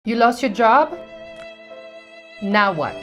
You lost your job? Now what?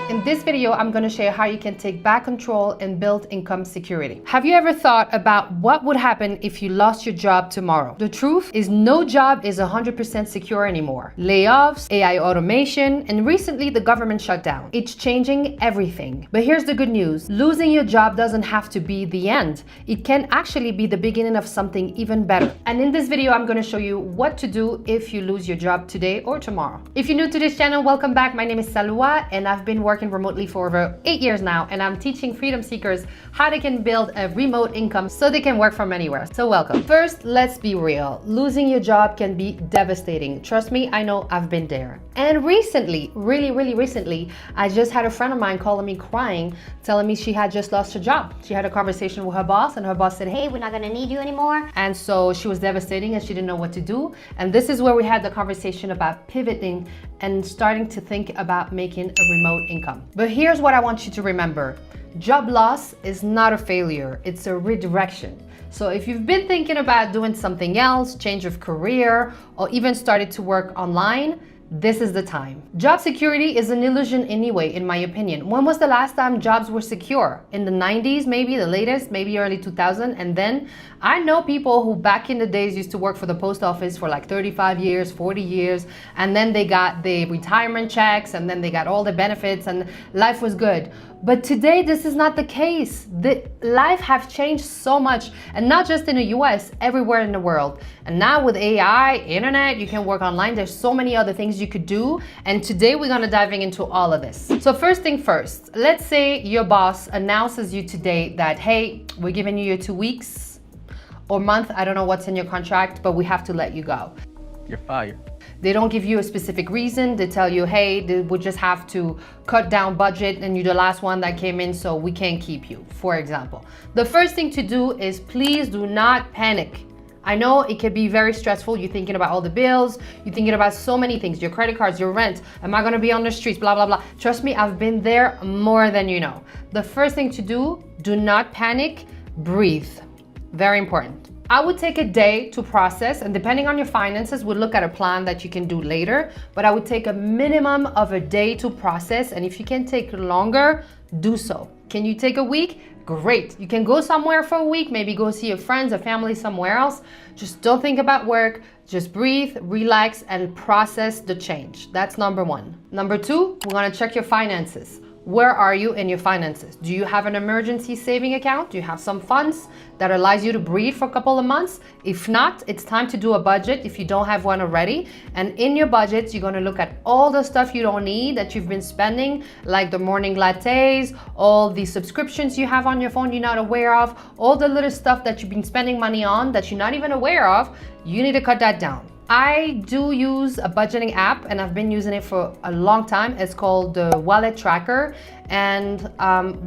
In this video, I'm going to share how you can take back control and build income security. Have you ever thought about what would happen if you lost your job tomorrow? The truth is no job is 100% secure anymore. Layoffs, AI automation, and recently the government shut down. It's changing everything. But here's the good news. Losing your job doesn't have to be the end. It can actually be the beginning of something even better. And in this video, I'm going to show you what to do if you lose your job today or tomorrow. If you're new to this channel, welcome back. My name is Salwa and I've been working remotely for over 8 years now, and I'm teaching freedom seekers how they can build a remote income so they can work from anywhere. So welcome. First, let's be real. Losing your job can be devastating. Trust me, I know, I've been there. And recently, really recently, I just had a friend of mine calling me crying, telling me she had just lost her job. She had a conversation with her boss and her boss said, hey, we're not gonna need you anymore. And so she was devastating and she didn't know what to do. And this is where we had the conversation about pivoting and starting to think about making a remote income. But here's what I want you to remember. Job loss is not a failure, it's a redirection. So if you've been thinking about doing something else, change of career, or even started to work online, this is the time. Job security is an illusion anyway, in my opinion. When was the last time jobs were secure? In the 90s, maybe the latest, maybe early 2000. And then I know people who back in the days used to work for the post office for like 35 years, 40 years. And then they got the retirement checks and then they got all the benefits and life was good. But today, this is not the case. The life have changed so much, and not just in the US, everywhere in the world. And now with AI, internet, you can work online. There's so many other things you could do. And today we're gonna diving into all of this. So first thing first, let's say your boss announces you today that, hey, we're giving you your 2 weeks or month. I don't know what's in your contract, but we have to let you go. You're fired. They don't give you a specific reason. They tell you, hey, we just have to cut down budget and you're the last one that came in, so we can't keep you, for example. The first thing to do is please do not panic. I know it can be very stressful. You're thinking about all the bills. You're thinking about so many things, your credit cards, your rent. Am I gonna be on the streets, blah, blah, blah. Trust me, I've been there more than you know. The first thing to do not panic, breathe. Very important. I would take a day to process, and depending on your finances, we'll look at a plan that you can do later, but I would take a minimum of a day to process, and if you can take longer, do so. Can you take a week? Great. You can go somewhere for a week, maybe go see your friends or family somewhere else. Just don't think about work, just breathe, relax, and process the change. That's number one. Number two, we're gonna check your finances. Where are you in your finances? Do you have an emergency saving account? Do you have some funds that allows you to breathe for a couple of months? If not, it's time to do a budget if you don't have one already. And in your budget, you're gonna look at all the stuff you don't need that you've been spending, like the morning lattes, all the subscriptions you have on your phone you're not aware of, all the little stuff that you've been spending money on that you're not even aware of. You need to cut that down. I do use a budgeting app and I've been using it for a long time. It's called the Wallet Tracker. And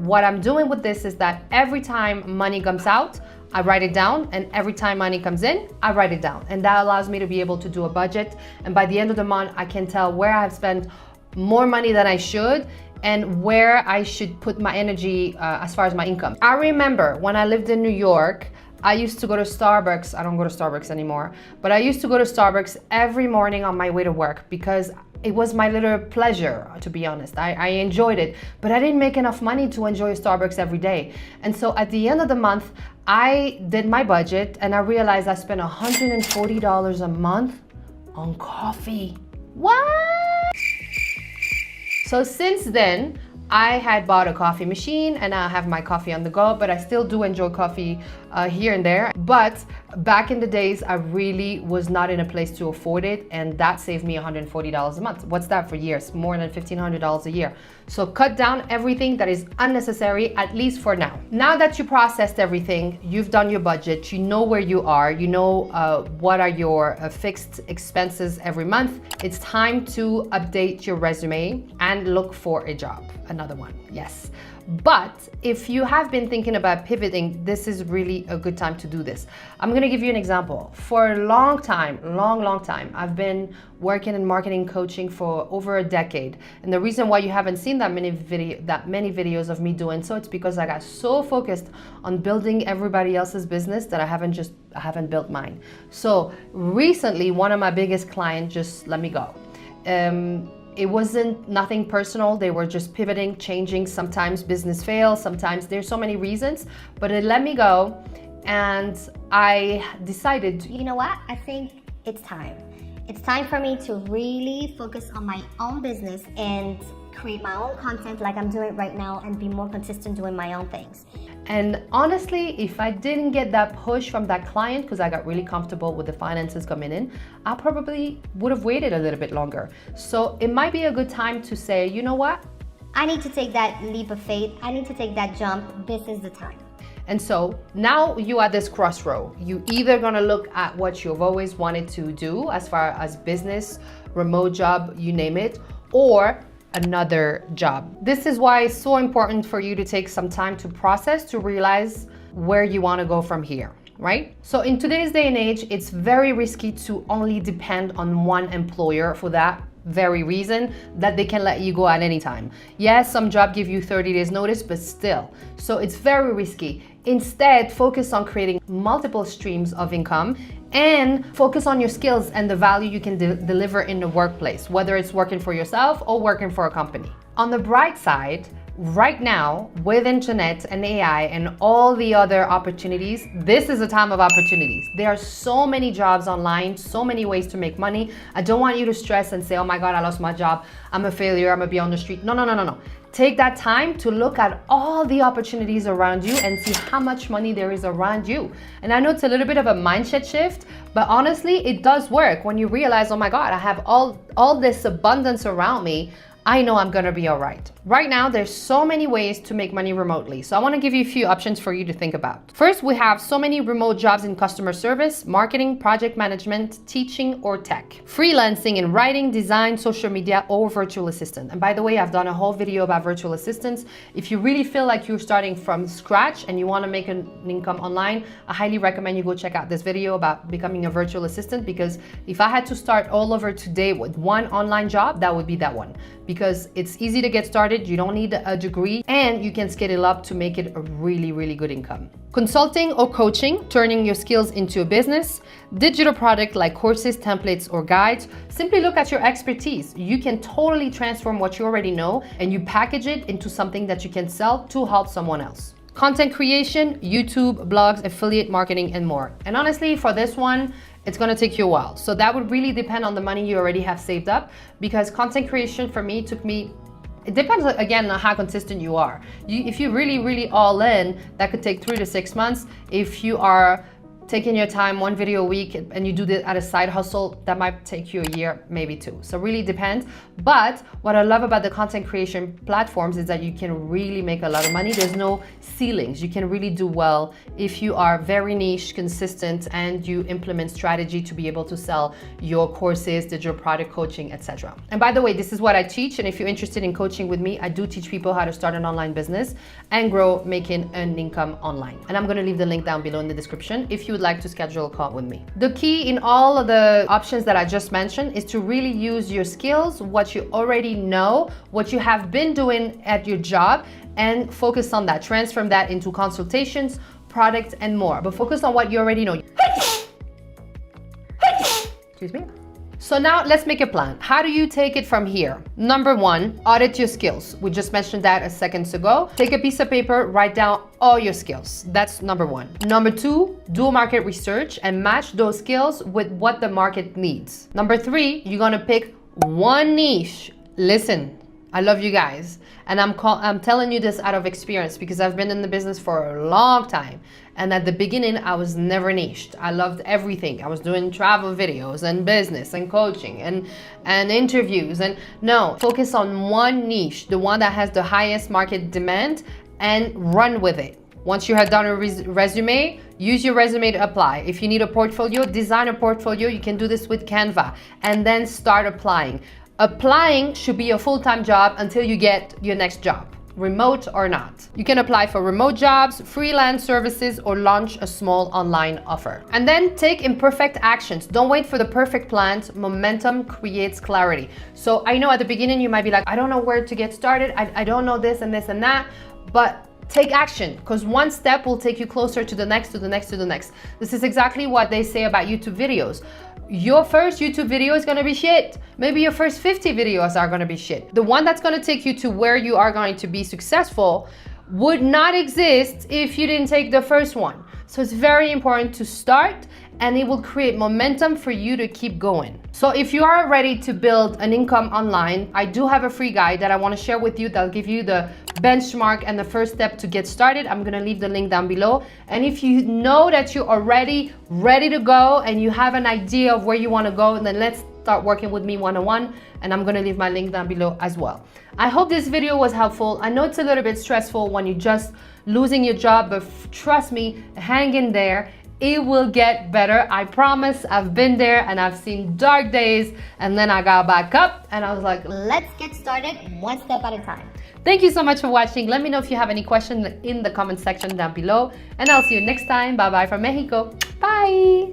what I'm doing with this is that every time money comes out, I write it down, and every time money comes in, I write it down. And that allows me to be able to do a budget. And by the end of the month, I can tell where I have spent more money than I should and where I should put my energy as far as my income. I remember when I lived in New York, I used to go to Starbucks. I don't go to Starbucks anymore, but I used to go to Starbucks every morning on my way to work because it was my little pleasure, to be honest. I enjoyed it, but I didn't make enough money to enjoy Starbucks every day. And so at the end of the month, I did my budget and I realized I spent $140 a month on coffee. What? So since then, I had bought a coffee machine and I have my coffee on the go, but I still do enjoy coffee here and there. But back in the days, I really was not in a place to afford it, and that saved me $140 a month. What's that for years? More than $1,500 a year. So cut down everything that is unnecessary, at least for now. Now that you processed everything, you've done your budget, you know where you are, you know what are your fixed expenses every month, it's time to update your resume and look for a job. Another one, yes. But if you have been thinking about pivoting, this is really a good time to do this. I'm gonna give you an example. For a long time, long time, I've been working in marketing coaching for over a decade. And the reason why you haven't seen that many videos of me doing so, it's because I got so focused on building everybody else's business that I haven't built mine. So recently, one of my biggest clients just let me go. It wasn't nothing personal. They were just pivoting, changing. Sometimes business fails, sometimes there's so many reasons, but it let me go. And I decided, you know what? I think it's time. It's time for me to really focus on my own business and create my own content like I'm doing right now and be more consistent doing my own things. And honestly, if I didn't get that push from that client, because I got really comfortable with the finances coming in, I probably would have waited a little bit longer. So it might be a good time to say, you know what? I need to take that leap of faith. I need to take that jump. This is the time. And so now you at this crossroad. You either gonna look at what you've always wanted to do as far as business, remote job, you name it, or another job. This is why it's so important for you to take some time to process, to realize where you want to go from here, right? So in today's day and age, it's very risky to only depend on one employer for that very reason that they can let you go at any time. Yes, some job give you 30 days notice, but still. So it's very risky. Instead, focus on creating multiple streams of income and focus on your skills and the value you can deliver in the workplace, whether it's working for yourself or working for a company. On the bright side, right now, with internet and AI and all the other opportunities, this is a time of opportunities. There are so many jobs online, so many ways to make money. I don't want you to stress and say, oh my God, I lost my job. I'm a failure, I'm gonna be on the street. No. Take that time to look at all the opportunities around you and see how much money there is around you. And I know it's a little bit of a mindset shift, but honestly, it does work when you realize, oh my God, I have all this abundance around me. I know I'm gonna be all right. Right now, there's so many ways to make money remotely. So I wanna give you a few options for you to think about. First, we have so many remote jobs in customer service, marketing, project management, teaching, or tech. Freelancing in writing, design, social media, or virtual assistant. And by the way, I've done a whole video about virtual assistants. If you really feel like you're starting from scratch and you wanna make an income online, I highly recommend you go check out this video about becoming a virtual assistant, because if I had to start all over today with one online job, that would be that one. Because it's easy to get started, you don't need a degree, and you can scale it up to make it a really, really good income. Consulting or coaching, turning your skills into a business. Digital product like courses, templates, or guides. Simply look at your expertise. You can totally transform what you already know and you package it into something that you can sell to help someone else. Content creation, YouTube, blogs, affiliate marketing, and more. And honestly, for this one, it's gonna take you a while. So that would really depend on the money you already have saved up, because content creation for me it depends again on how consistent you are. If you're really all in, that could take 3 to 6 months. If you are taking your time, one video a week, and you do this at a side hustle, that might take you a year, maybe 2. So really depends. But what I love about the content creation platforms is that you can really make a lot of money. There's no ceilings. You can really do well if you are very niche, consistent, and you implement strategy to be able to sell your courses, digital product coaching, etc. And by the way, this is what I teach. And if you're interested in coaching with me, I do teach people how to start an online business and grow making an income online. And I'm gonna leave the link down below in the description if you would like to schedule a call with me. The key in all of the options that I just mentioned is to really use your skills, what you already know, what you have been doing at your job, and focus on that. Transform that into consultations, products, and more. But focus on what you already know. Excuse me. So now let's make a plan. How do you take it from here? Number 1, audit your skills. We just mentioned that a second ago. Take a piece of paper, write down all your skills. That's number 1. Number 2, do market research and match those skills with what the market needs. Number 3, you're gonna pick one niche. Listen, I love you guys. And I'm telling you this out of experience because I've been in the business for a long time. And at the beginning, I was never niched. I loved everything. I was doing travel videos and business and coaching and interviews. And no, focus on one niche, the one that has the highest market demand, and run with it. Once you have done a resume, use your resume to apply. If you need a portfolio, design a portfolio. You can do this with Canva and then start applying. Applying should be a full-time job until you get your next job. remote or not. You can apply for remote jobs, freelance services, or launch a small online offer. And then take imperfect actions. Don't wait for the perfect plans. Momentum creates clarity. So I know at the beginning you might be like, I don't know where to get started. I don't know this and this and that, but take action, because one step will take you closer to the next, to the next, to the next. This is exactly what they say about YouTube videos. Your first YouTube video is gonna be shit. Maybe your first 50 videos are gonna be shit. The one that's gonna take you to where you are going to be successful would not exist if you didn't take the first one. So it's very important to start, and it will create momentum for you to keep going. So if you are ready to build an income online, I do have a free guide that I wanna share with you that'll give you the benchmark and the first step to get started. I'm gonna leave the link down below. And if you know that you're already ready to go and you have an idea of where you wanna go, then let's start working with me one-on-one, and I'm gonna leave my link down below as well. I hope this video was helpful. I know it's a little bit stressful when you're just losing your job, but trust me, hang in there. It will get better, I promise. I've been there and I've seen dark days, and then I got back up and I was like, Let's get started one step at a time. thank you so much for watching. Let me know if you have any questions in the comment section down below, and I'll see you next time. Bye bye from Mexico. Bye.